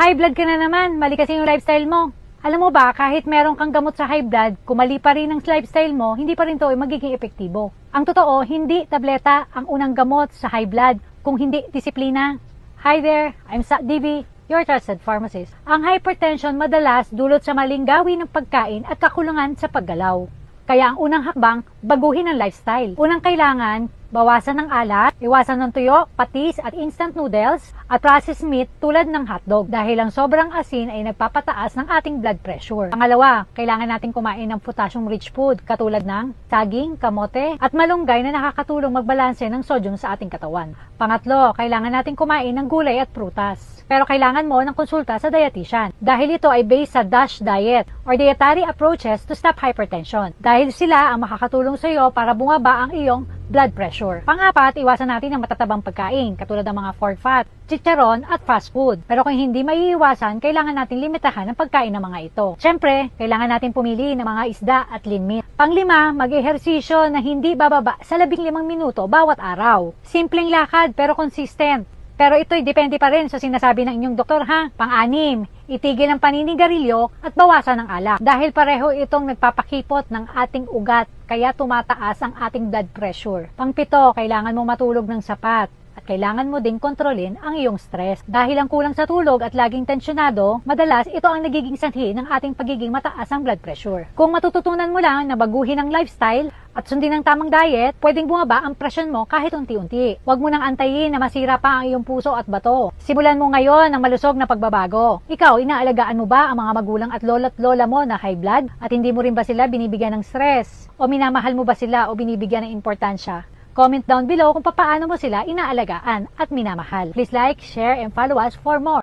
High blood ka na naman, mali kasi yung lifestyle mo. Alam mo ba, kahit meron kang gamot sa high blood, kung mali pa rin ang lifestyle mo, hindi pa rin ito magiging epektibo. Ang totoo, hindi tableta ang unang gamot sa high blood, kung hindi disiplina. Hi there, I'm Sa DB, your trusted pharmacist. Ang hypertension madalas dulot sa maling gawin ng pagkain at kakulangan sa paggalaw. Kaya ang unang hakbang, baguhin ang lifestyle. Unang kailangan, bawasan ng alat, iwasan ng tuyo, patis at instant noodles, at processed meat tulad ng hotdog dahil ang sobrang asin ay nagpapataas ng ating blood pressure. Pangalawa, kailangan natin kumain ng potassium-rich food katulad ng saging, kamote, at malunggay na nakakatulong magbalanse ng sodium sa ating katawan. Pangatlo, kailangan natin kumain ng gulay at prutas. Pero kailangan mo ng konsulta sa dietitian dahil ito ay based sa DASH diet or dietary approaches to stop hypertension. Dahil sila ang makakatulong sa iyo para bumaba ang iyong blood pressure. Pang-apat, iwasan natin ang matatabang pagkain katulad ng mga pork fat, chicharon at fast food. Pero kung hindi maiiwasan, kailangan natin limitahan ang pagkain ng mga ito. Siyempre, kailangan natin pumili ng mga isda at lean meat. Pang-lima, mag-ehersisyo na hindi bababa sa 15 minuto bawat araw. Simpleng lakad pero consistent. Pero ito'y depende pa rin sa sinasabi ng inyong doktor ha. Pang-anim, itigil ang paninigarilyo at bawasan ng alak. Dahil pareho itong nagpapakipot ng ating ugat, kaya tumataas ang ating blood pressure. Pang-pito, kailangan mo matulog ng sapat. At kailangan mo ding kontrolin ang iyong stress. Dahil ang kulang sa tulog at laging tensyonado, madalas ito ang nagiging sanhi ng ating pagiging mataas ang blood pressure. Kung matututunan mo lang na baguhin ang lifestyle at sundin ang tamang diet, pwedeng bumaba ang presyon mo kahit unti-unti. Huwag mo nang antayin na masira pa ang iyong puso at bato. Simulan mo ngayon ang malusog na pagbabago. Ikaw, inaalagaan mo ba ang mga magulang at lola't lola mo na high blood? At hindi mo rin ba sila binibigyan ng stress? O minamahal mo ba sila o binibigyan ng importansya? Comment down below kung paano mo sila inaalagaan at minamahal. Please like, share, and follow us for more.